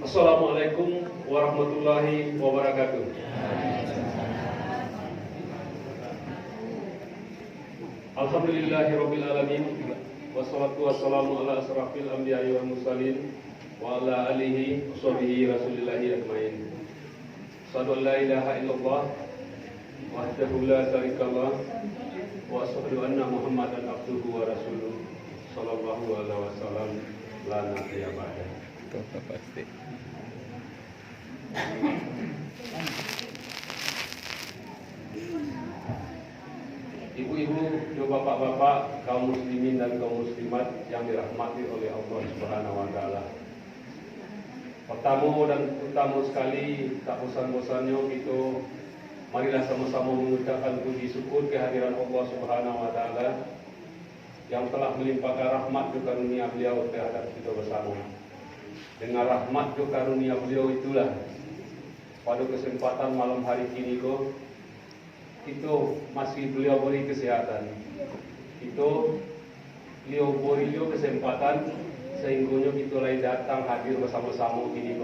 Assalamualaikum warahmatullahi wabarakatuh. Alhamdulillahirabbil alamin wassalatu wassalamu ala asrafil anbiya'i wal mursalin wa ala alihi washabihi rasulillahi ajmain. Asyhadu an la ilaha illallah wahdahu la syarikalah wa asyhadu anna Muhammadan abduhu wa rasuluh sallallahu alaihi wasallam la nabiyya ba'da. Pasti. Ibu-ibu, bapak-bapak, kaum muslimin dan kaum muslimat yang dirahmati oleh Allah Subhanahu wa taala. Pertama dan utama sekali, tak bosan-bosannya kita marilah sama-sama mengucapkan puji syukur kehadiran Allah Subhanahu wa taala yang telah melimpahkan rahmat dan karunia beliau terhadap kita bersama. Dengan rahmat dan karunia beliau itulah pada kesempatan malam hari ini kita masih beliau beri kesehatan. Beliau beri kesempatan sehingga kita lagi datang hadir bersama-sama ini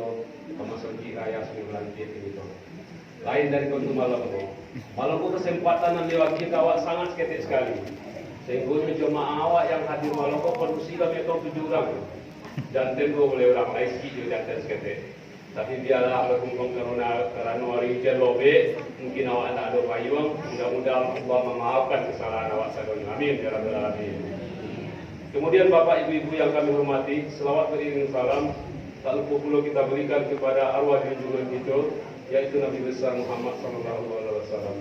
memasuki raya Seni Belantik ini lain dari kontu malam kesempatan yang lewat kita awak sangat seketik sekali sehingga jemaah awak yang hadir malam produksi kami 7 orang dan tentu oleh orang lain juga jantan seketik. Tapi biarlah karena hari hujan lobe, mungkin awak tak ada payung. Mudah-mudahan Allah memaafkan kesalahan awak sekalian. Amin ya rabbal alamin. Kemudian Bapak Ibu-ibu yang kami hormati, selawat beriring salam tak lupa pula kita berikan kepada arwah junjungan kita, yaitu Nabi besar Muhammad sallallahu alaihi wasallam.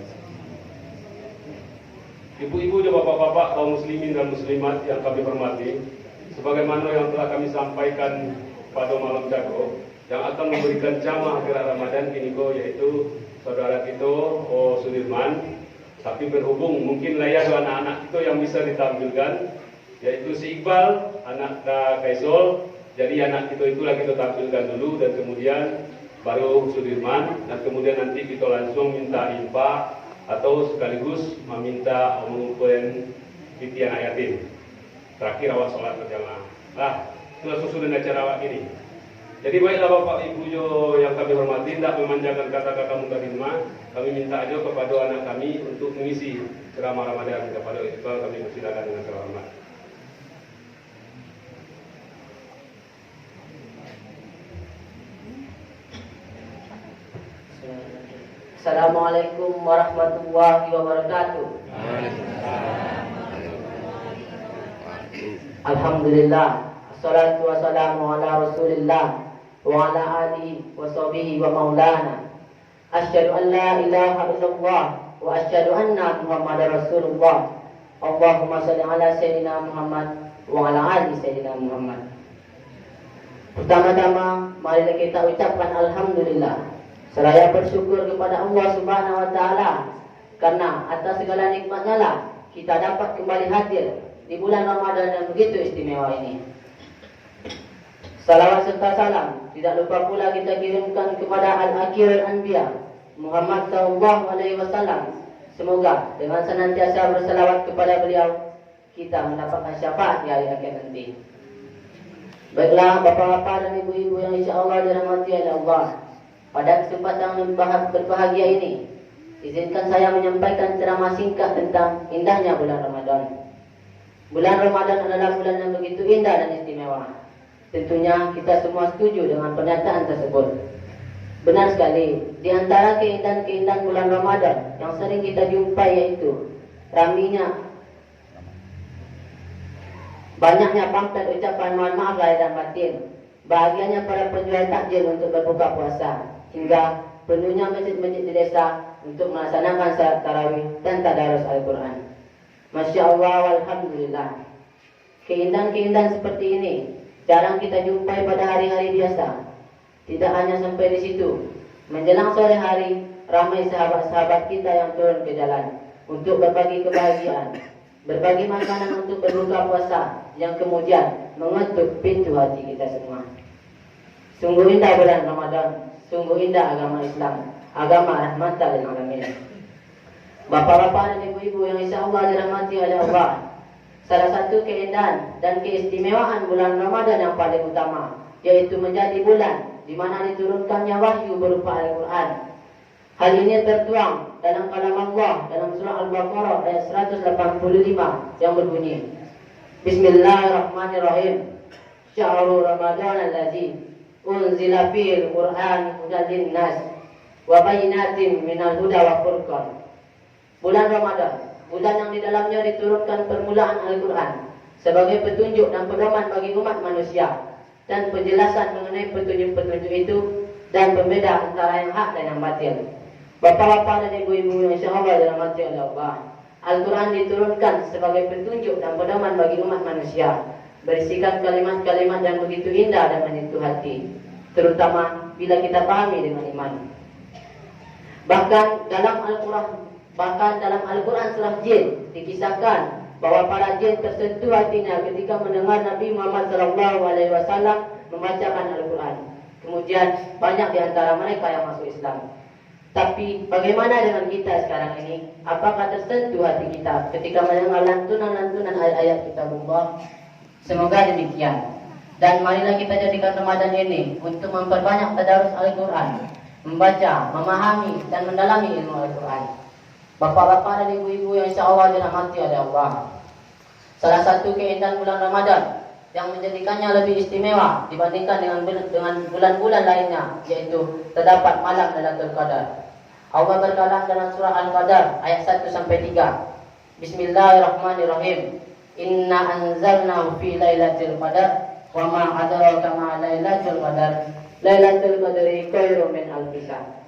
Ibu-ibu dan bapak-bapak kaum muslimin dan muslimat yang kami hormati, sebagaimana yang telah kami sampaikan pada malam jago, yang akan memberikan jamaah gerak Ramadan ini yaitu saudara kita Sudirman. Tapi berhubung mungkin layak anak-anak kita yang bisa ditampilkan, yaitu si Iqbal, anak Kaisol. Jadi anak kita itulah kita tampilkan dulu dan kemudian baru Sudirman, dan kemudian nanti kita langsung minta infak atau sekaligus meminta mengumpulkan piti anak yatim. Terakhir awal sholat berjamaah. Itulah susunan acara awak ini. Jadi baiklah Bapak Ibu yang kami hormati, tidak memanjangkan kata-kata mukadimah, kami minta aja kepada anak kami untuk mengisi ceramah Ramadan. Kepada Iqbal kami persilakan dengan selamat. Assalamualaikum warahmatullahi wabarakatuh. Alhamdulillah, assalatu wassalamu ala rasulillah wa ala alihi wa sahbihi wa maulana. Asyhadu an la ilaha illallah wa asyhadu anna Muhammadar Rasulullah. Allahumma shalli ala sayyidina Muhammad wa ala ali sayyidina Muhammad. Pertama-tama marilah kita ucapkan alhamdulillah, seraya bersyukur kepada Allah Subhanahu wa taala karena atas segala nikmatnya lah kita dapat kembali hadir di bulan Ramadan yang begitu istimewa ini. Salawat serta salam tidak lupa pula kita kirimkan kepada Al-Akhirul Anbiya Muhammad sallallahu alaihi wasallam. Semoga dengan senantiasa berselawat kepada beliau kita mendapatkan syafaat di hari akhir nanti. Baiklah bapak-bapak dan ibu-ibu yang insyaallah dirahmati oleh Allah, pada kesempatan yang berbahagia ini izinkan saya menyampaikan ceramah singkat tentang indahnya bulan Ramadan. Bulan Ramadan adalah bulan yang begitu indah dan istimewa. Tentunya kita semua setuju dengan pernyataan tersebut. Benar sekali, di antara keindahan-keindahan bulan Ramadan yang sering kita jumpai yaitu ramainya, banyaknya pamflet ucapan mohon maaf lahir dan batin, bahagianya para penjual takjil untuk berbuka puasa, hingga penuhnya masjid-masjid di desa untuk melaksanakan salat tarawih dan tadarus Al-Quran. Masya Allah, walhamdulillah. Keindahan-keindahan seperti ini jarang kita jumpai pada hari-hari biasa. Tidak hanya sampai di situ, menjelang sore hari ramai sahabat-sahabat kita yang turun ke jalan untuk berbagi kebahagiaan, berbagi makanan untuk berbuka puasa, yang kemudian mengetuk pintu hati kita semua. Sungguh indah bulan Ramadan, sungguh indah agama Islam, agama rahmatan lil alamin. Bapak-bapak dan ibu-ibu yang insyaallah dirahmati oleh Allah, salah satu keindahan dan keistimewaan bulan Ramadan yang paling utama yaitu menjadi bulan di mana diturunkannya wahyu berupa Al-Quran. Hal ini tertuang dalam kalam Allah dalam surah Al-Baqarah ayat 185 yang berbunyi, Bismillahirrahmanirrahim. Syahrul Ramadan allazi unzila fihil Qur'an hudan linnas wa bayyinatin minal huda wa furqan. Bulan Ramadan, bulan yang di dalamnya diturunkan permulaan Al-Quran sebagai petunjuk dan pedoman bagi umat manusia, dan penjelasan mengenai petunjuk-petunjuk itu dan pembeda antara yang hak dan yang batil. Bapak-bapak dan ibu-ibu yang insyaallah dirahmati oleh Allah, Al-Quran diturunkan sebagai petunjuk dan pedoman bagi umat manusia, berisikan kalimat-kalimat yang begitu indah dan menyentuh hati, terutama bila kita pahami dengan iman. Bahkan dalam Al-Quran surah Jin dikisahkan bahwa para jin tersentuh hatinya ketika mendengar Nabi Muhammad SAW membacakan Al-Quran. Kemudian banyak di antara mereka yang masuk Islam. Tapi bagaimana dengan kita sekarang ini? Apakah tersentuh hati kita ketika mendengar lantunan-lantunan ayat-ayat kitabullah? Semoga demikian. Dan marilah kita jadikan Ramadan ini untuk memperbanyak tadarus Al-Quran, membaca, memahami, dan mendalami ilmu Al-Quran. Bapak-bapak dan ibu-ibu yang insyaallah dirahmati oleh Allah, salah satu keindahan bulan Ramadan yang menjadikannya lebih istimewa dibandingkan dengan bulan-bulan lainnya, yaitu terdapat malam Lailatul Qadar. Allah berkalam dalam surah Al-Qadar ayat 1-3. Bismillahirrahmanirrahim. Inna anzalnahu fi lailatul qadar wa ma adraka ma lailatul qadar. Lailatul qadri khairum min alfi syahr.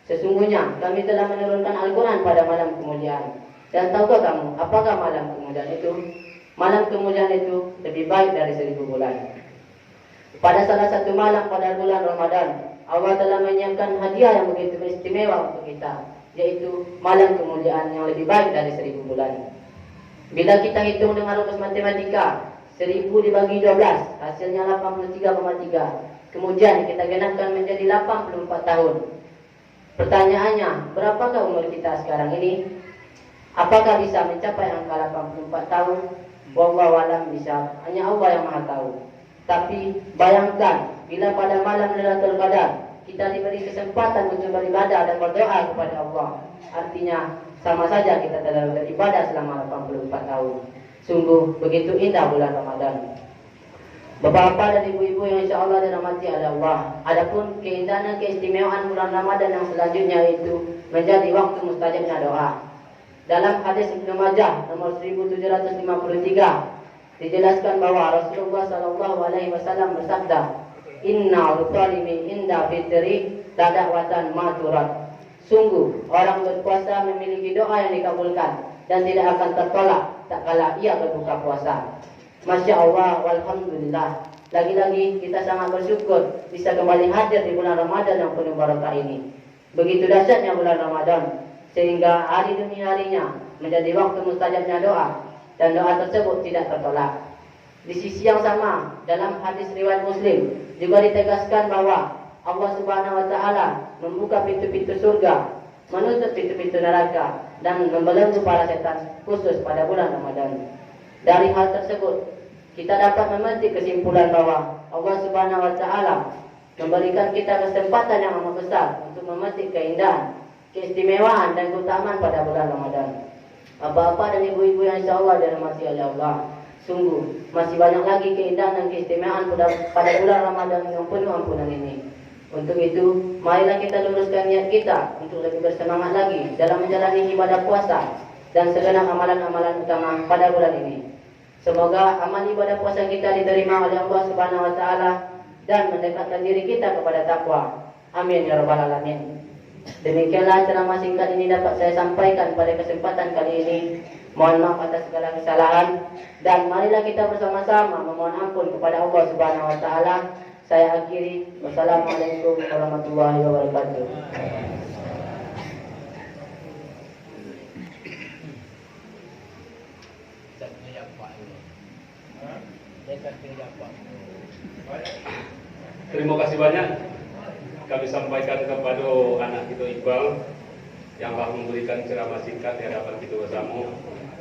Sesungguhnya kami telah menurunkan Al-Quran pada malam kemuliaan. Dan tahukah kamu apakah malam kemuliaan itu? Malam kemuliaan itu lebih baik dari 1000 bulan. Pada salah satu malam pada bulan Ramadan, Allah telah menyiapkan hadiah yang begitu istimewa untuk kita, yaitu malam kemuliaan yang lebih baik dari 1000 bulan. Bila kita hitung dengan rumus matematika, 1000 dibagi 12, hasilnya 83,3. Kemudian kita genapkan menjadi 84 tahun. Pertanyaannya, berapakah umur kita sekarang ini? Apakah bisa mencapai angka 84 tahun? Wallahu a'lam bishawab. Hanya Allah yang Maha tahu. Tapi bayangkan bila pada malam Lailatul Qadar kita diberi kesempatan untuk beribadah dan berdoa kepada Allah. Artinya sama saja kita telah beribadah selama 84 tahun. Sungguh begitu indah bulan Ramadan. Bapak-bapak dan ibu-ibu yang insyaallah dirahmati oleh Allah, adapun keindahan dan keistimewaan bulan Ramadan yang selanjutnya itu menjadi waktu mustajabnya doa. Dalam hadis Ibnu Majah nomor 1753 dijelaskan bahwa Rasulullah SAW bersabda, Inna al-talimi inda fitri tada'watan maturat. Sungguh orang berpuasa memiliki doa yang dikabulkan dan tidak akan tertolak tak kala ia berbuka puasa. Masya Allah, walhamdulillah. Lagi-lagi kita sangat bersyukur bisa kembali hadir di bulan Ramadan yang penuh barakah ini. Begitu dahsyatnya bulan Ramadan, sehingga hari demi harinya menjadi waktu mustajabnya doa, dan doa tersebut tidak tertolak. Di sisi yang sama, dalam hadis riwayat Muslim juga ditegaskan bahwa Allah Subhanahu wa taala membuka pintu-pintu surga, menutup pintu-pintu neraka, dan membelenggu para setan khusus pada bulan Ramadan. Dari hal tersebut, kita dapat memetik kesimpulan bahwa Allah Subhanahu wa taala memberikan kita kesempatan yang amat besar untuk memetik keindahan, keistimewaan dan keutamaan pada bulan Ramadan. Bapak-bapak dan ibu-ibu yang insyaallah dirahmati oleh Allah, sungguh masih banyak lagi keindahan dan keistimewaan pada bulan Ramadan yang penuh ampunan ini. Untuk itu, marilah kita luruskan niat kita untuk lebih bersemangat lagi dalam menjalani ibadah puasa dan segenap amalan-amalan utama pada bulan ini. Semoga amal ibadah puasa kita diterima oleh Allah Subhanahu wa taala dan mendekatkan diri kita kepada takwa. Amin ya rabbal alamin. Demikianlah ceramah singkat ini dapat saya sampaikan pada kesempatan kali ini. Mohon maaf atas segala kesalahan, dan marilah kita bersama-sama memohon ampun kepada Allah Subhanahu wa taala. Saya akhiri. Wassalamualaikum warahmatullahi wabarakatuh. Terima kasih banyak kami sampaikan kepada anak kita Iqbal yang telah memberikan ceramah singkat di hadapan kita bersama.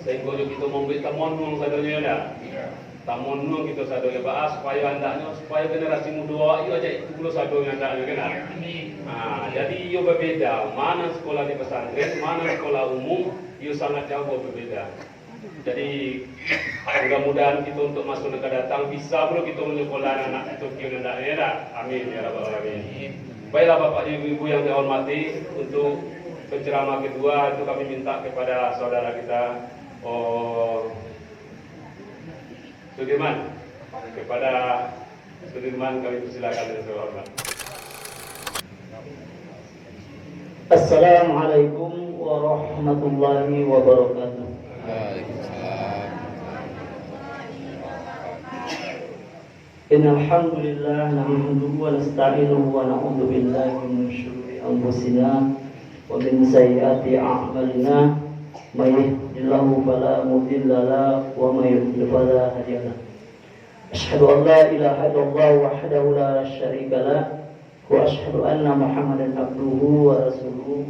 Sehingga kita memberi temuan saudara ya. tamun kita sado le baas supaya andaknya supaya generasi muda iyo aja itu dulu sado andaknya kan. Jadi iyo berbeda, mana sekolah di pesantren, mana sekolah umum, iyo sangat jauh berbeda. Jadi mudah-mudahan kita untuk masuk negara datang bisa bro kita menyekolahkan anak itu kira daerah. Amin ya rabbal alamin. Baiklah Bapak Ibu yang saya hormati, untuk penceramah kedua itu kami minta kepada saudara kita Sudirman. Kepada Sudirman kami persilakan dengan hormat. Assalamualaikum warahmatullahi wabarakatuh. Innal hamdalillah nahmaduhu wa nasta'inuhu wa na'udzu billahi min shururi anfusina wa min sayyiati a'malina may yahdihillahu fala mudilla lahu wa may yudlil fala hadiya lahu. Asyhadu an la ilaha illallah wahdahu la syarika lahu wa asyhadu anna Muhammadan abduhu wa rasuluhu.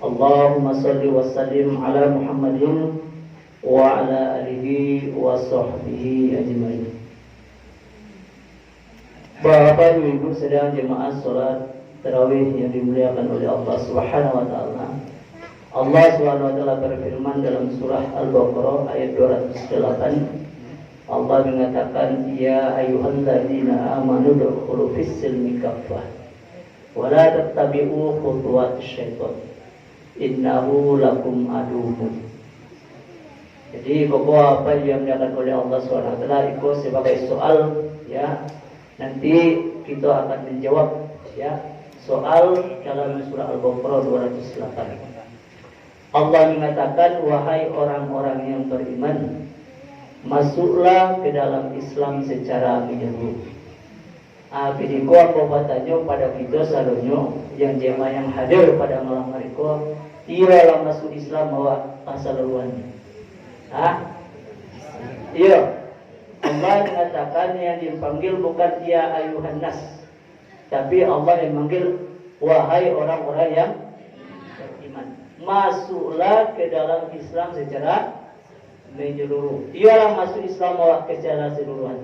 Allahumma shalli wa sallim ala Muhammadin wa ala alihi wa sahbihi ajma'in. Bapak Ibu sedang jemaah salat tarawih yang dimuliakan oleh Allah Subhanahu wa taala. Allah Subhanahu wa taala berfirman dalam surah Al-Baqarah ayat 208. Allah mengatakan, ya ayyuhalladzina amanu dukhulu fis-silmi kaffah wa la tattabi'u khutuwatis syaitan innahu lakum aduwwun. Jadi bahwa apa yang dilakukan oleh Allah SWT itu sebagai soal, ya, nanti kita akan menjawab, ya, soal dalam surah Al-Baqarah 208. Allah mengatakan, wahai orang-orang yang beriman, masuklah ke dalam Islam secara menyeluruh. Bini ko apa batanya pada kita salonyo yang jemaah yang hadir pada malam hari ko ialah masuk Islam bahwa keseluruhannya. Iya. Allah mengatakan yang dipanggil bukan ya ayuhan nas, tapi Allah yang memanggil wahai orang-orang yang beriman. Masuklah ke dalam Islam secara menyeluruh. Ialah masuk Islam secara keseluruhan.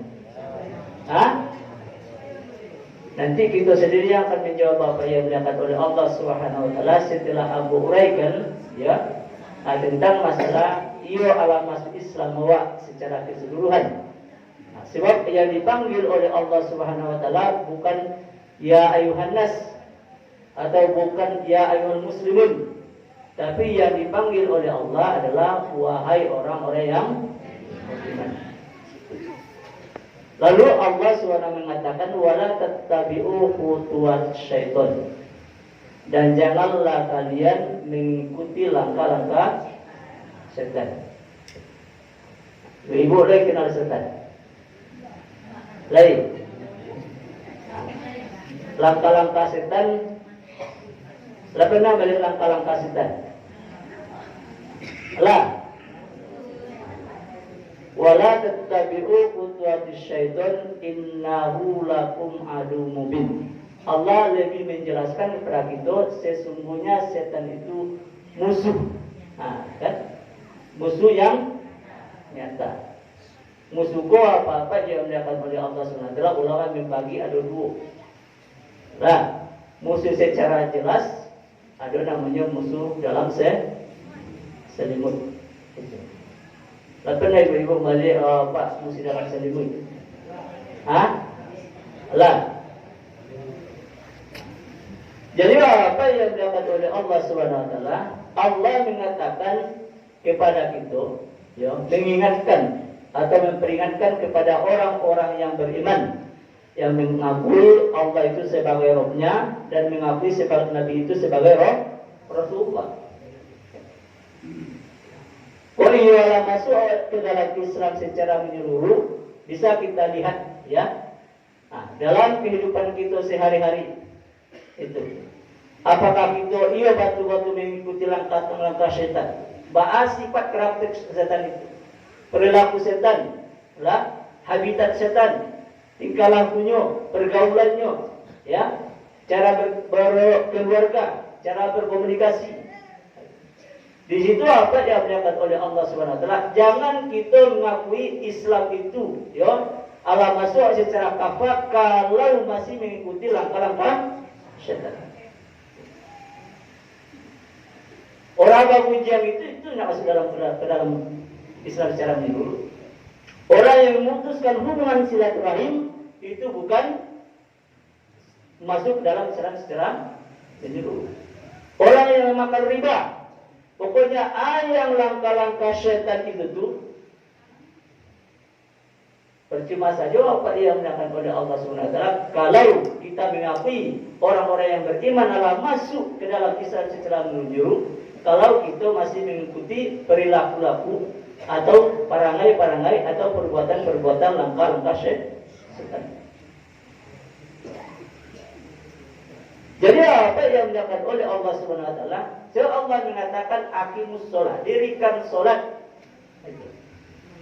Nanti kita sendiri akan menjawab apa yang dilakukan oleh Allah Subhanahu wa taala setelah Abu uraikan, ya, tentang masalah ia ala masuk Islam secara keseluruhan. Sebab yang dipanggil oleh Allah Subhanahu wa taala bukan ya ayuhan nas atau bukan ya ayuhal muslimun, tapi yang dipanggil oleh Allah adalah wahai orang-orang yang beriman. Lalu Allah SWT mengatakan wala tattabi'u khutuwat syaitan, dan janganlah kalian mengikuti langkah-langkah setan. Ibu lagi kenal setan? Lain. Langkah-langkah setan. Pernah balik langkah-langkah setan? Lah. Wala tattabi'u khutuwatis syaitan innahu lakum adu mubin. Allah lebih menjelaskan kepada kita sesungguhnya setan itu musuh. Kan? Musuh yang nyata. Musuh ko apa-apa yang dilakukan oleh Allah SWT, ulama membagi ada dua. Nah, musuh secara jelas ada namanya musuh dalam selimut. Pernah ibu-ibu balik Pak musuh dalam selimut? Lah. Jadi apa yang dilakukan oleh Allah SWT? Allah mengatakan kepada kita, ya, mengingatkan atau memperingatkan kepada orang-orang yang beriman, yang mengakui Allah itu sebagai Rabb-Nya dan mengakui sebagai Nabi itu sebagai Rasulullah. Kalau ia masuk ke dalam Islam secara menyeluruh, bisa kita lihat, ya, dalam kehidupan kita sehari-hari itu. Apakah kita ia batu-batu mengikuti langkah-langkah setan? Bahas sifat karakter setan itu, perilaku setan, lah, habitat setan, tingkah lakunya, pergaulannya, ya, cara berkeluarga, cara berkomunikasi. Di situ apa diajarkan oleh Allah Subhanahu wa taala? Jangan kita mengakui Islam itu, ya, ala masuk secara kafah kalau masih mengikuti langkah-langkah syaitan. Orang babujian itu tidak masuk ke dalam Islam secara menyeluruh. Orang yang memutuskan hubungan silaturahim itu bukan masuk dalam Islam secara menyeluruh. Orang yang memakan riba, pokoknya yang langkah-langkah syaitan itu tuh percuma saja apa yang dilakukan oleh Allah Subhanahu wa taala kalau kita mengakui orang-orang yang beriman adalah masuk ke dalam Islam secara menyeluruh, kalau kita masih mengikuti perilaku-laku atau parangai-parangai atau perbuatan-perbuatan langkah-langkah syaitan. Jadi apa yang dilakukan oleh Allah Subhanahu wa taala? Allah mengatakan aqimus shalah, dirikan salat.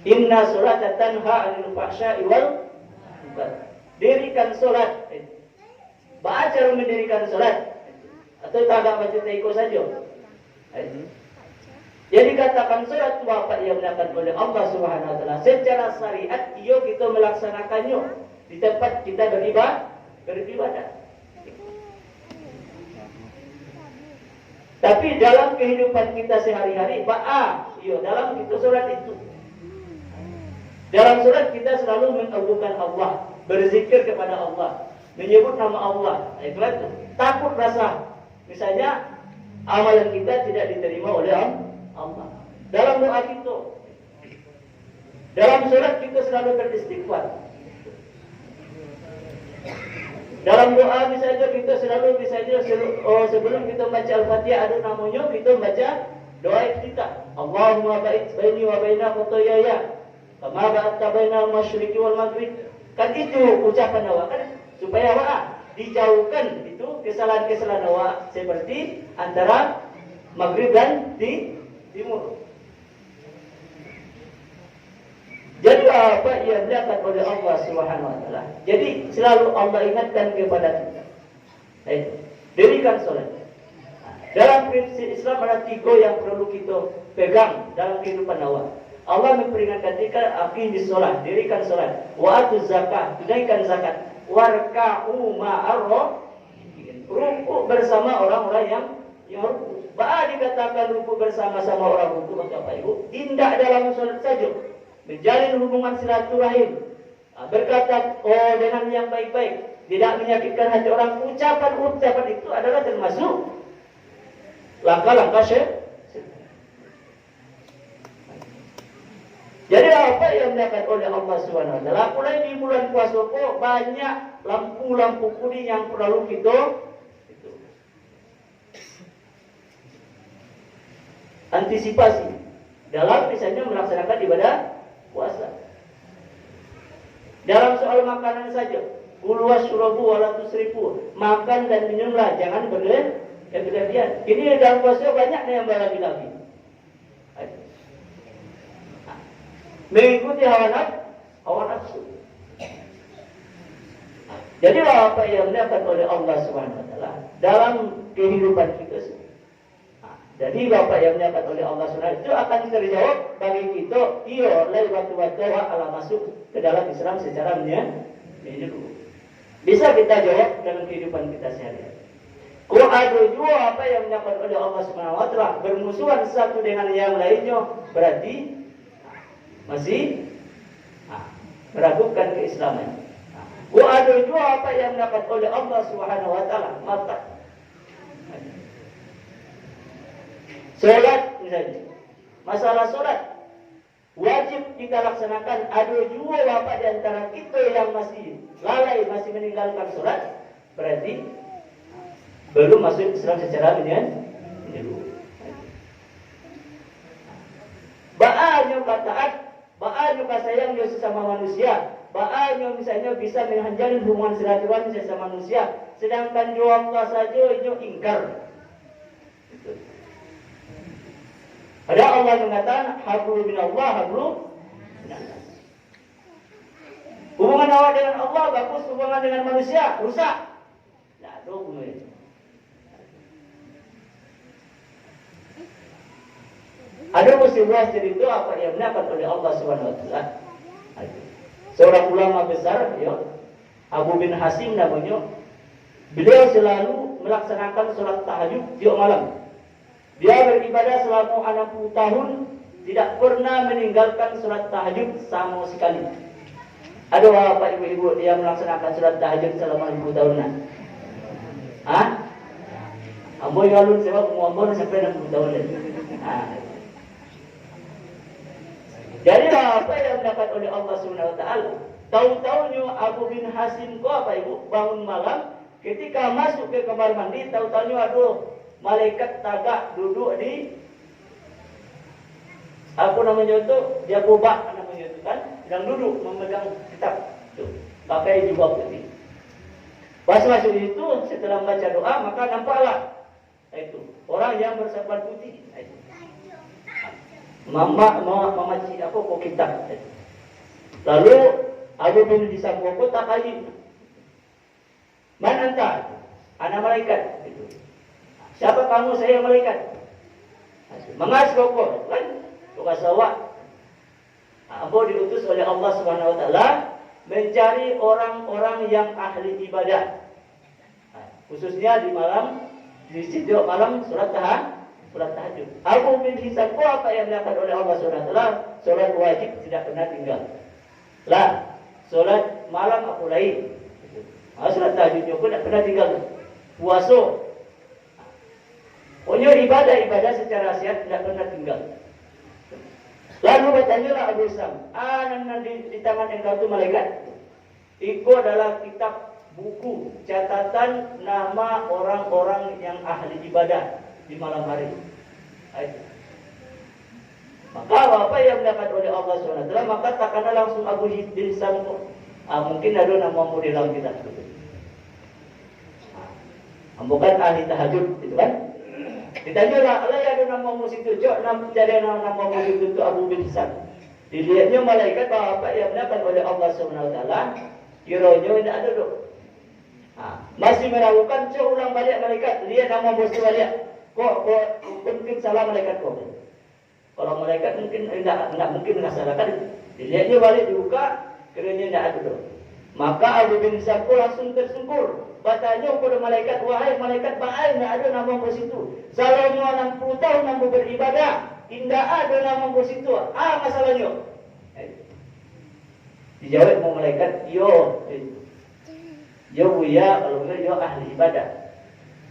Inna sholata tanha 'anil fahsya'i wal munkar. Dirikan salat. Baca mendirikan salat atau tak baca taiko saja. Jadi katakan salat itu apa yang dilakukan oleh Allah Subhanahu wa taala secara syariat, iyo kita melaksanakannya di tempat kita beribadah. Tapi dalam kehidupan kita sehari-hari, dalam kita sholat itu. Dalam sholat kita selalu mengagungkan Allah, berzikir kepada Allah, menyebut nama Allah. Itulah takut rasa. Misalnya amalan kita tidak diterima oleh Allah. Dalam doa kita, dalam sholat kita selalu beristighfar. Dalam doa misalnya kita selalu sebelum kita baca Al-Fatihah ada namanya kita baca doa kita. Allahumma ba'id baini wa baina khotoyaya kama ba'adta bainal masyriqi wal maghrib. Kan itu ucapan doa kan supaya dijauhkan itu kesalahan-kesalahan doa seperti antara maghrib dan di timur. Jadi apa yang dilakukan oleh Allah Subhanahu wa taala? Jadi selalu Allah ingatkan kepada kita. Baik, dirikan salat. Dalam prinsip Islam ada 3 yang perlu kita pegang dalam kehidupan awal. Allah memperingatkan kita aqimis salat, dirikan salat, wa atuz zakah, tunaikan zakat, warka'u ma'ar ruku bersama orang-orang yang ruku. Dikatakan ruku bersama-sama orang ruku, maka Bapak Ibu, tidak dalam salat saja. Menjalin hubungan silaturahim, berkata dengan yang baik-baik, tidak menyakitkan hati orang. Ucapan itu adalah termasuk langkah-langkah syaitan. Jadi apa yang dilakukan oleh Allah Subhanahu wa taala mulai di bulan puasa kok banyak lampu-lampu kuning yang perlu kita antisipasi dalam misalnya melaksanakan ibadah puasa. Dalam soal makanan saja, kulu wasyrabu wala tusrifu, makan dan minumlah jangan berlebihan. Ini dalam puasa banyak yang berlebih-lebih. Mengikuti hawa nafsu. Jadi apa yang dilakukan oleh Allah Subhanahu wa taala dalam kehidupan kita semua. Jadi Bapak yang diangkat oleh Allah SWT itu akan terjawab bagi kita. Iya, lewat-lewat ala masuk ke dalam Islam secara menyeluruh. Bisa kita jawab dalam kehidupan kita sehari-hari. Kalau ada juga apa yang diangkat oleh Allah SWT bermusuhan satu dengan yang lainnya, berarti masih meragukan keislaman. Kalau ada juga apa yang diangkat oleh Allah SWT, maka solat misalnya, masalah solat wajib kita laksanakan. Ada juga bapak di antara kita yang masih lalai, masih meninggalkan solat, berarti belum masuk Islam secara menyeluruh. Ba'anya taat, ba'anya sayang sesama manusia, ba'anya misalnya bisa menjalin hubungan silaturahmi sesama manusia, sedangkan doa Allah saja itu ingkar. Ada Allah mengatakan hablu minallah hablu minallah. Hubungan awak dengan Allah bagus, hubungan dengan manusia rusak. Nah, itu hubungannya. Ada mesti luas jadi itu apa yang dilakukan oleh Allah Subhanahu wa taala. Seorang ulama besar ya, Abu bin Hasim namanya. Beliau selalu melaksanakan sholat tahajud tiap malam. Dia beribadah selama 60 tahun, tidak pernah meninggalkan sholat tahajud sama sekali. Ada bapak ibu-ibu yang melaksanakan sholat tahajud selama 60 tahunan? Hah? Ambo galun sebab umur sampai 60 tahun lagi. Jadi apa yang dapat oleh Allah Subhanahu wa taala? Tahu-tahunya Abu bin Hasim ko apa ibu bangun malam, ketika masuk ke kamar mandi, tahu-tahunya ada malaikat tagak duduk di apa namanya itu, dia bobak namanya itu kan, sedang duduk memegang kitab tuh, pakai jubah putih. Pas masuk itu setelah membaca doa maka nampaklah itu orang yang berserban putih. Mama cik apa kok kitab. Lalu Abu bin Hisam kok tak kali. Man anta? Anak malaikat itu. Siapa kamu? Saya malaikat. Mengas kok kan? Tugas awak. Abu diutus oleh Allah Subhanahu wa taala mencari orang-orang yang ahli ibadah. Khususnya di malam, di setiap malam sholat tahajud. Abu bin Hisam apa yang dilakukan oleh Allah Subhanahu wa taala? Sholat wajib tidak pernah tinggal. Lah, sholat malam aku lain. Sholat tahajudnya pun tidak pernah tinggal. Puasa. Pokoknya ibadah secara sehat tidak pernah tinggal. Lalu bertanyalah Abu Hisam, di tangan engkau itu malaikat. Itu adalah kitab buku catatan nama orang-orang yang ahli ibadah di malam hari. Maka apa yang dilakukan oleh Allah SWT, maka takkanlah langsung Abu Hisam. Mungkin ada nama di dalam kitab itu. Bukan ahli tahajud, itu kan? Ditanyalah, Allah ada nama situ, cari nama situ itu Abu bin Hisam. Dilihatnya malaikat apa yang dilakukan oleh Allah SWT, kiranya tidak ada dok. Masih meragukan, ulang balik malaikat, lihat nama bosnya balik. Kok mungkin salah malaikat kok. Kalau malaikat mungkin tidak mungkin mengasalakan. Dilihatnya balik dibuka, kiranya tidak ada dok. Maka Abu bin Hisam langsung tersungkur. Bertanya kepada malaikat, wahai malaikat baik, tidak ada nama bos itu. Selama 60 tahun kamu beribadah, tidak ada nama bos itu. Masalahnya? Dijawab sama malaikat, yo buya, kalau benar yo ahli ibadah.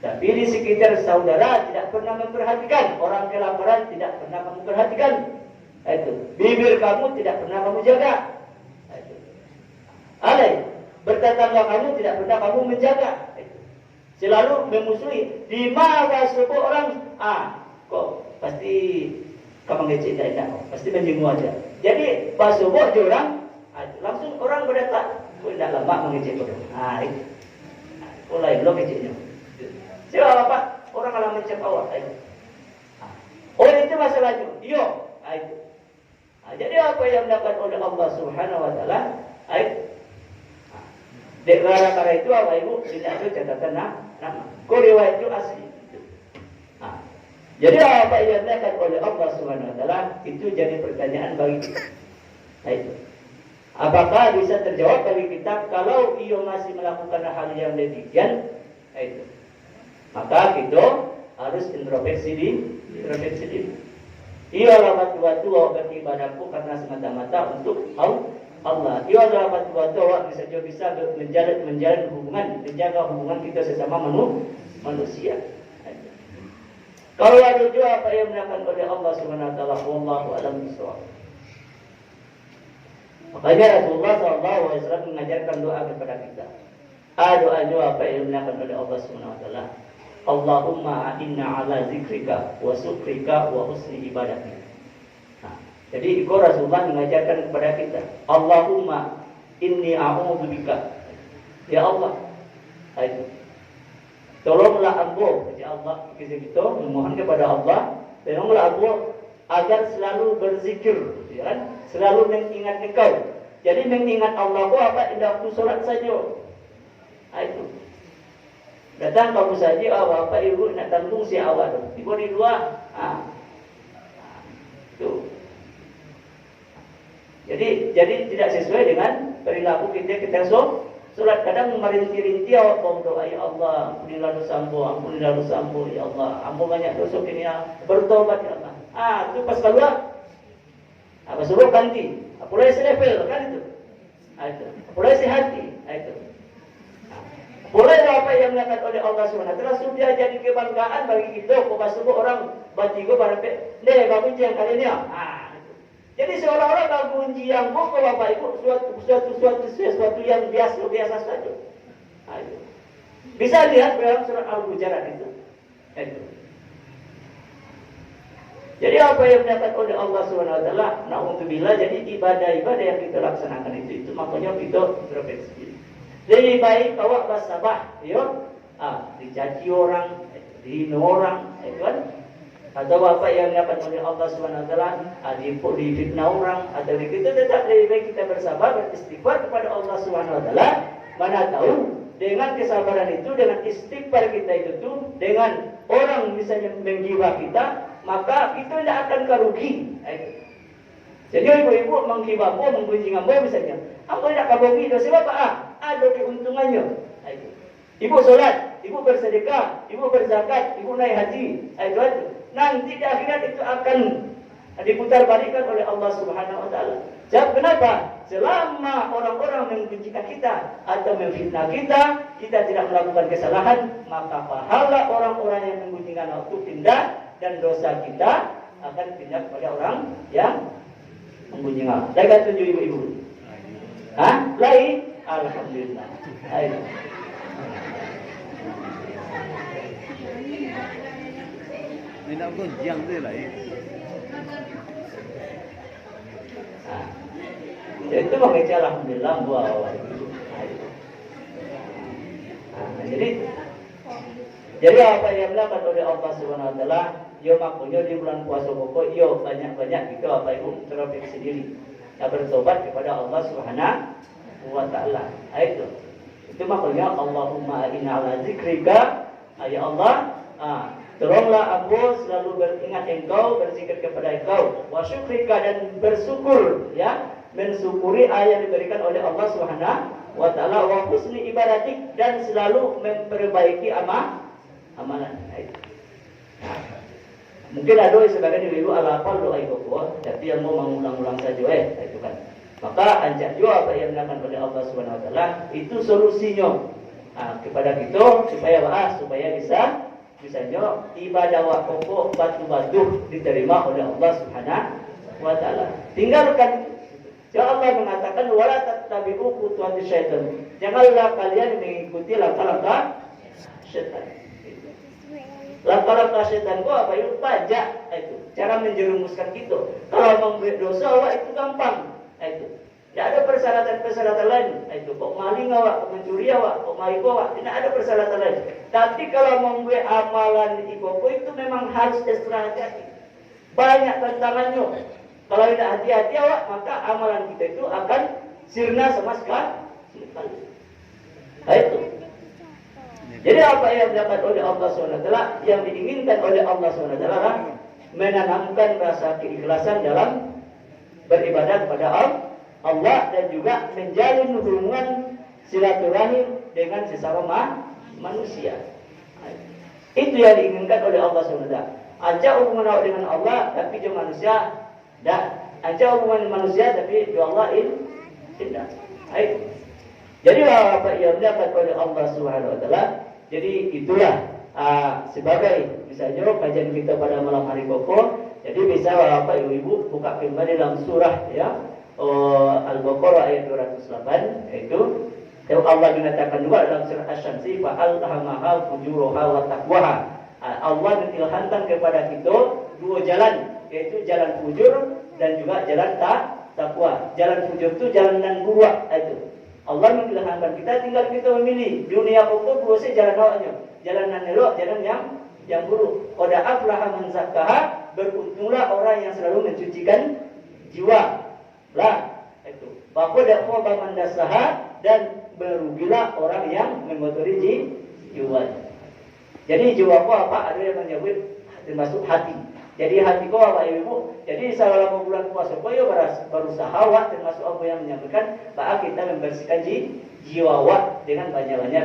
Tapi di sekitar saudara tidak pernah memperhatikan. Orang kelaparan tidak pernah kamu perhatikan. Bibir kamu tidak pernah kamu jaga. Bertetangga kamu tidak pernah kamu menjaga. Selalu memusuhi. Di mana sebuah orang, kok pasti kamu ngecek tidak enak, pasti menyinggung aja. Jadi pas sebuah orang, langsung orang berdetak. Kok tidak lama mengecek orang. Mulai belum ngeceknya. Siapa apa? Orang alam mencap awak. Itu masalahnya. Iyo. Jadi apa yang dilakukan oleh Allah Subhanahu wa taala? Karena itu apa ibu tidak ada catatan nama. Kau riwayat itu asli. Jadi apa yang dilakukan oleh Allah Subhanahu wa taala itu jadi pertanyaan bagi kita. Apakah bisa terjawab bagi kita kalau ia masih melakukan hal yang demikian? Maka kita harus introspeksi diri. Ia adalah batu-batu beribadahku karena semata-mata untuk Allah. Ia adalah batu-batu awak bisa menjalin hubungan, menjaga hubungan kita sesama manusia. Kalau ada juga apa yang dilakukan oleh Allah Subhanahu wa taala, wallahu a'lam bishawab. Makanya Rasulullah SAW mengajarkan doa kepada kita. Doa apa yang dilakukan oleh Allah Subhanahu wa taala. Allahumma inna ala zikrika wa syukrika wa husni ibadatika. Jadi Rasulullah mengajarkan kepada kita, Allahumma inni a'udzubika. Ya Allah, tolonglah aku, ya Allah, kita memohon kepada Allah, tolonglah aku agar selalu berzikir, ya kan? Selalu mengingat Engkau. Jadi mengingat Allah itu apa? Tidak aku sholat saja. Itu. Datang kamu saja, bapak ibu nak tanggung si awak tu. Ibu di luar. Jadi tidak sesuai dengan perilaku kita sholat. Kadang merinti-rinti awak berdoa, ya Allah, ampunilah dosamu, ya Allah, ampun banyak dosa ini, ya, bertobat ya Allah. Itu pas keluar, pas suruh ganti, mulai selevel kan itu. Itu. Mulai sehati, itu. Mulai apa yang dilakukan oleh Allah SWT sudah jadi kebanggaan bagi kita. Kau kasih orang batigo barang bagus yang kali ini. Jadi seolah-olah bagus yang kau bapak ibu sesuatu yang biasa saja. Bisa lihat dalam surat Al-Hujurat itu. Jadi apa yang dilakukan oleh Allah SWT, na'udzubillah, jadi ibadah-ibadah yang kita laksanakan itu makanya kita introspeksi. Lebih baik awak bersabar, dicaci orang, dihina orang, kan? Atau apa yang dapat oleh Allah SWT, difitnah orang, atau kita tetap lebih baik kita bersabar, beristighfar kepada Allah SWT. Mana tahu dengan kesabaran itu, dengan istighfar kita itu, dengan orang misalnya menggibah kita, maka kita tidak akan kerugi. Jadi ibu-ibu menggibahmu, menggunjingmu misalnya, apa tidak kabongi dosa bapak? Ada keuntungannya. Ibu sholat, ibu bersedekah, ibu berzakat, ibu naik haji. Nanti di akhirat itu akan diputar balikan oleh Allah Subhanahu Wa Taala. Sebab kenapa? Selama orang-orang membencikan kita atau memfitnah kita tidak melakukan kesalahan, maka pahala orang-orang yang membencikan itu pindah dan dosa kita akan pindah kepada orang yang membencikan. Saya tunjuk ibu-ibu. Lain. Alhamdulillah. Ayo. Ini nak gonjang tu lah. Itu mengejar alhamdulillah buah. Jadi apa yang dilakukan oleh Allah Subhanahu Wa Taala, makanya di bulan puasa pokok, banyak-banyak kita apa itu terobek sendiri. Bertobat kepada Allah Subhanahu Wa Taala. Itu makanya Allahumma inna ala zikrika, ya Allah, tolonglah aku selalu beringat Engkau, berzikir kepada Engkau, wa syukrika, dan bersyukur, mensyukuri ayat yang diberikan oleh Allah Subhanahu wa Ta'ala, wa husni ibadatik, dan selalu memperbaiki amalan. Mungkin ada sebagian ibu alapal doa itu, tapi yang mau mengulang-ulang saja, itu kan. Maka anjak juga apa yang dilakukan oleh Allah Subhanahu wa Ta'ala, itu solusinya kepada kita supaya bisanya ibadah pokok batu-batu diterima oleh Allah Subhanahu wa Ta'ala. Tinggalkan. Allah mengatakan wala tattabi'u khutuwati syaitan. Janganlah kalian mengikuti langkah-langkah syaitan. Langkah-langkah syaitan itu apa? Itu pajak. Itu cara menjerumuskan kita. Kalau membuat dosa itu gampang. Itu tidak ada persyaratan lain. Itu kok maling awak, mencuri awak, kok mariku awak, tidak ada persyaratan lain. Tapi kalau membuat amalan ibu itu memang harus ekstra hati-hati. Banyak tantangannya. Kalau tidak hati-hati awak, maka amalan kita itu akan sirna sama sekali. Itu. Jadi apa yang didapat oleh Allah SWT, yang diinginkan oleh Allah SWT, menanamkan rasa keikhlasan dalam beribadah kepada Allah, dan juga menjalin hubungan silaturahim dengan sesama manusia. Itu yang diinginkan oleh Allah SWT. Ajak hubungan awak dengan Allah, tapi dengan manusia ajak hubungan manusia, tapi dengan Allah tidak. Jadi apa yang didapat oleh Allah SWT. Jadi itulah sebagai misalnya kajian kita pada malam hari pokok. Jadi bisa Bapak Ibu buka kembali dalam surah Al-Baqarah ayat 208, yaitu Allah mengatakan juga dalam surah Asy-Syamsi, fa'alhamaha fujuraha wa taqwaha. Allah mengilhamkan kepada kita dua jalan, yaitu jalan fujur dan juga jalan takwa. Jalan fujur itu jalan nan buruk itu. Allah mengilhamkan kita, tinggal kita memilih. Dunia pokok dua sih jalan awaknya. Jalan nan elok, jalan yang buruk. Qad aflaha man zakkaha, beruntunglah orang yang selalu mencucikan jiwa. Itu. Bahwa dakwah man dasaha, dan berugilah orang yang mengotori jiwa. Jadi jiwa apa? Ada yang menyebut termasuk hati. Jadi hati kau Bapak Ibu. Jadi selama bulan puasa kau ya berusaha wak termasuk apa yang menyampaikan bahwa kita membersihkan jiwa wak dengan banyak-banyak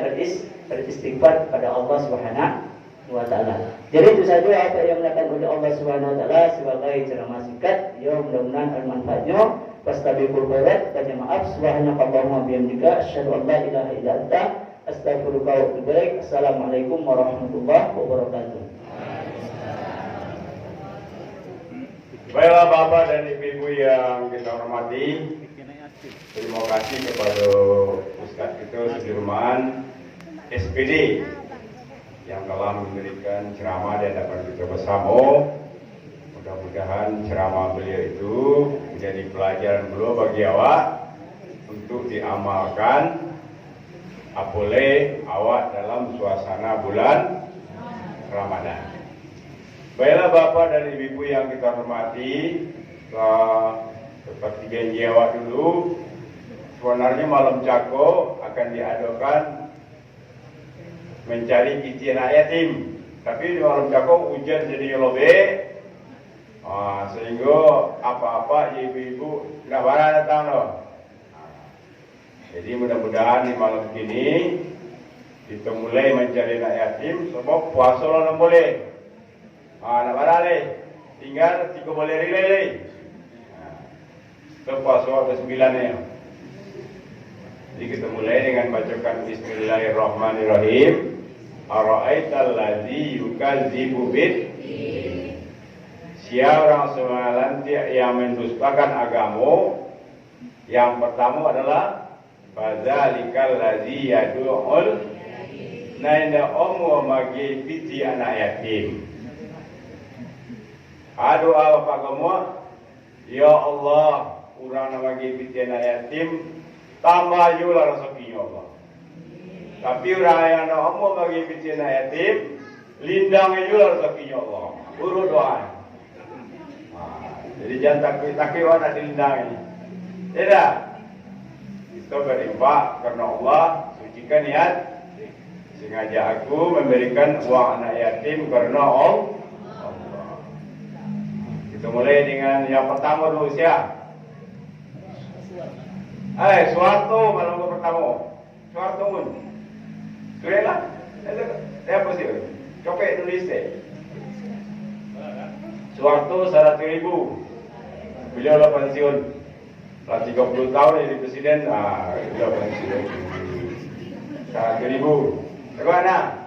beristighfar kepada Allah Subhanahu wa taala. Jadi itu saja apa yang dilakukan oleh Allah Subhanahu wa taala sebagai ceramah singkat. Ya mudah-mudahan bermanfaatnya. Fastabiqul khairat. Tanya maaf subhanakallahumma bihamdika asyhadu an la ilaha illa anta astaghfiruka wa atubu ilaik. Assalamualaikum warahmatullahi wabarakatuh. Baiklah Bapak dan Ibu yang kita hormati, terima kasih kepada Ustaz kita Sudirman SPD yang telah memberikan ceramah di hadapan kita bersama. Mudah-mudahan ceramah beliau itu menjadi pelajaran beliau bagi awak untuk diamalkan oleh awak dalam suasana bulan Ramadan. Baiklah Bapak dan Ibu yang kita hormati, seperti janji awak dulu, sebenarnya malam Cako akan diadakan mencari titian anak yatim. Tapi di malam Cako hujan jadi lebih, sehingga apa-apa ibu-ibu tidak barang datang loh. Jadi mudah-mudahan di malam ini kita mulai mencari anak yatim, sebab puasa lah boleh. Nak barang le, tinggal 3 boleh rilai le. Kita puasa ke 9 ya. Jadi kita mulai dengan bacakan Bismillahirrahmanirrahim. Ara'aital ladzi yukadzibu bid. Siapa orang semalam yang mendustakan agama? Yang pertama adalah fadzalikal ladzi yad'ul naina ummu magi piti anak yatim. Doa Bapak kamu, ya Allah, urang bagi piti anak yatim, tambah juga rezekinya Allah. Tapi orang yang nak bagi piti anak yatim, lindang juga rezekinya Allah. Urut doa. Jadi jangan takut orang dilindangi. Tidak. Kita berinfak karena Allah, sucikan niat. Sengaja aku memberikan uang anak yatim karena Allah. Kita mulai dengan yang pertama dulu siapa? Suarto malam pertama. Suarto pun. Sudah lah. Apa sih? Copet tulis deh. Suarto 100.000. Beliau lah pensiun. Setelah 30 tahun jadi presiden, beliau pensiun. 100.000. Bagaimana?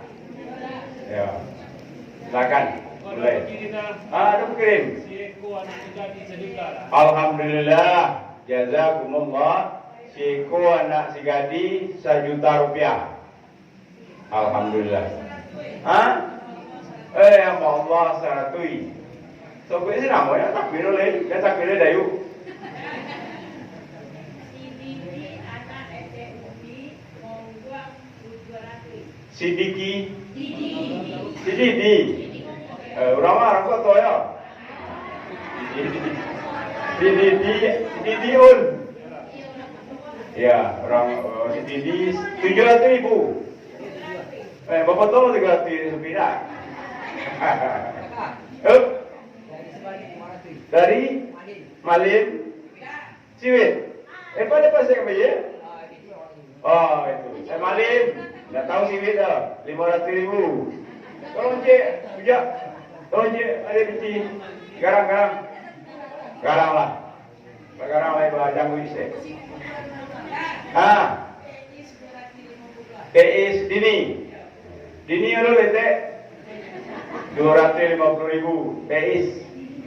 Ya. Silakan. Mulai. Ada kirim. Alhamdulillah, jazakumullah. Siku anak si gadi 1 juta rupiah. Alhamdulillah. Apa Allah saratui. So ini namanya tak pilih lagi, kan tak pilih dayu. Sidiki. Sidiki. Orang orang kau tahu ya. Didiun. Ya, orang Didi 700.000. Bapak tahu 300 rupiah. Dari Malin Siwit. Pada pasal apa ya? Oh, itu. Malin. Dah tahu Siwit dah. 500.000. Tolong cik, bujak. Tolong cik, ada biji. Garang-garang. Garang lah. Garang lah ibu janggu isi. TIS Dini. Dini lu letek 250.000 TIS.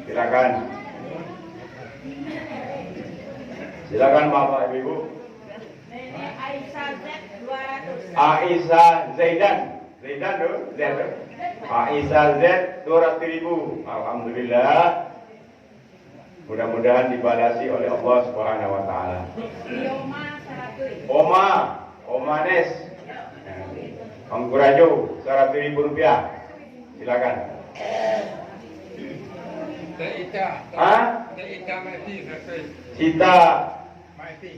Silakan. Silakan Bapak Ibu. Aisyah Zaidan. Zaidan tu, Aisyah Z 200.000. Alhamdulillah. Mudah-mudahan dibalasi oleh Allah Subhanahu wa taala. Oma Nes. Angkurajo 100.000 rupiah. Silakan. Cita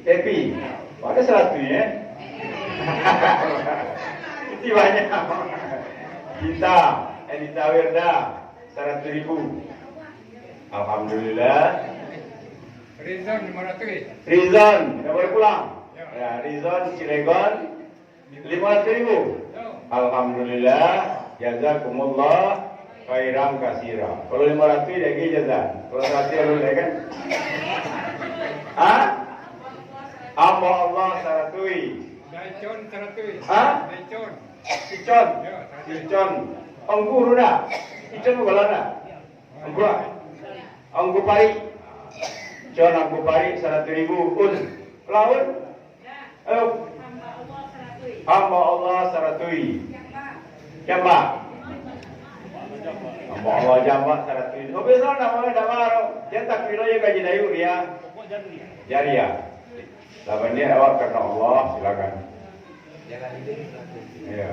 Tepi. Ada 100 ya? Itu banyak. Kita Edita Wirda 100.000. Alhamdulillah. Rizon 500. Rizon, kita boleh pulang. Ya, Rizon Cilegon 500.000. Alhamdulillah. Jazakumullah khairan kasira. Kalau 500 lagi jazak. Kalau 100 boleh kan? Hah? Amba Allah saratui. Daicon 100. Hah? Daicon. Icon. Icon. Anggur dah. Icon berapa dah? Anggur. Anggur pari. Icon anggur pari 100.000. Un. Lawan. Ayo. Hamba Allah saratui. Jamba. Hamba Allah jamba saratui. Oh besok nama dah baru. Dia tak kira je gaji dayu dia. Jariah. Lawan dia awak karena Allah silakan. Ya.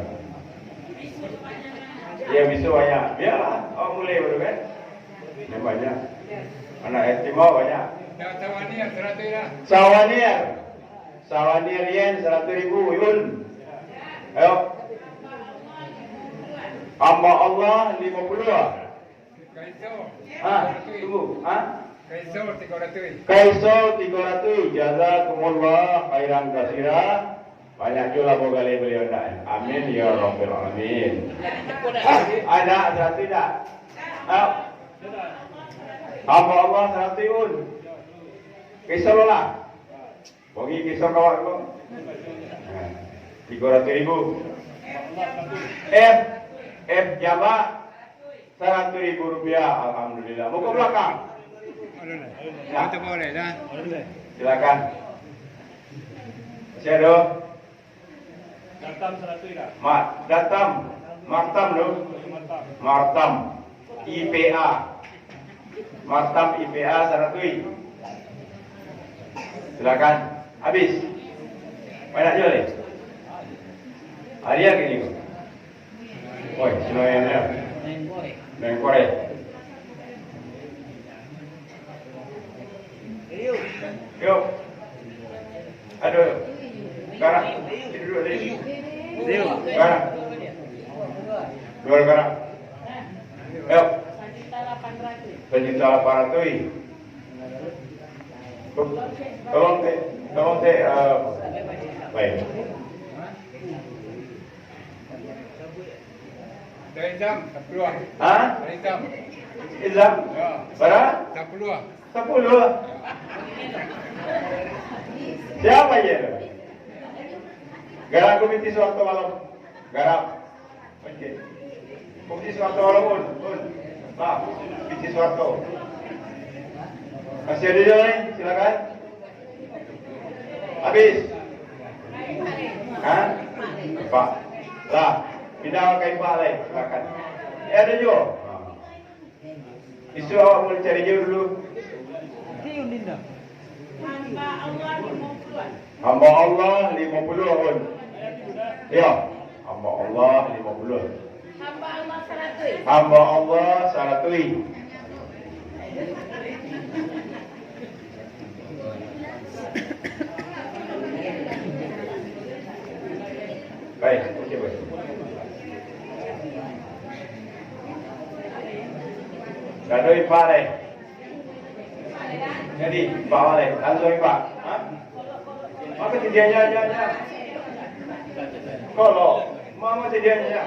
Ya bisa banyak. Biarlah. Oh mulai baru kan. Yang banyak. Anak yatim banyak. Dah Sawanir 100 dah. Sawanir. Sawanir yen 100.000 yun. Ayo. Hamba Allah 50. Kaiso. Tunggu. Kaiso 300. Kaiso 300. Jazakumullah khairan kasira. Banyak juga boleh beliau dah. Amin ya rabbal alamin. Ada 100 tak? Hamba Allah 100 un. Kaiso lah. Bagi kisah kawan kau. 300.000. F Jawa 100.000 rupiah. Alhamdulillah. Muka belakang. Ya. Itu boleh dah. Silakan. Siapa? Datam 100 dah. Datam. Martam tu. Martam. IPA. Martam IPA 100. Silakan. Habis. Banyak jual ni. Hari ke ni? Oi, semuanya ni. Neng kore. Yo. Aduh. Garak. Duduk tadi. Garak. Dua garak. Yo. Sejuta 800. Tolong teh, baik. Daicam 10. Hah? Daicam. Izam? Ya. Berapa? 10. 10. Siapa ya? Garap komiti suatu malam. Garap. Okey. Komiti suatu malam pun. Pak, komiti suatu. Masih ada je ni? Silakan. Habis. Hah? Pak. Lah, pindah ke Pak lain. Silakan. Ada je. Isu awak boleh cari je dulu. Hamba Allah 50 pun. Ya. Hamba Allah 50. Hamba Allah 100. Baik, okey baik. Kado ipak leh. Jadi, ipak leh. Langsung ipak. Ha? Maka sedianya. Kalau mama sedianya.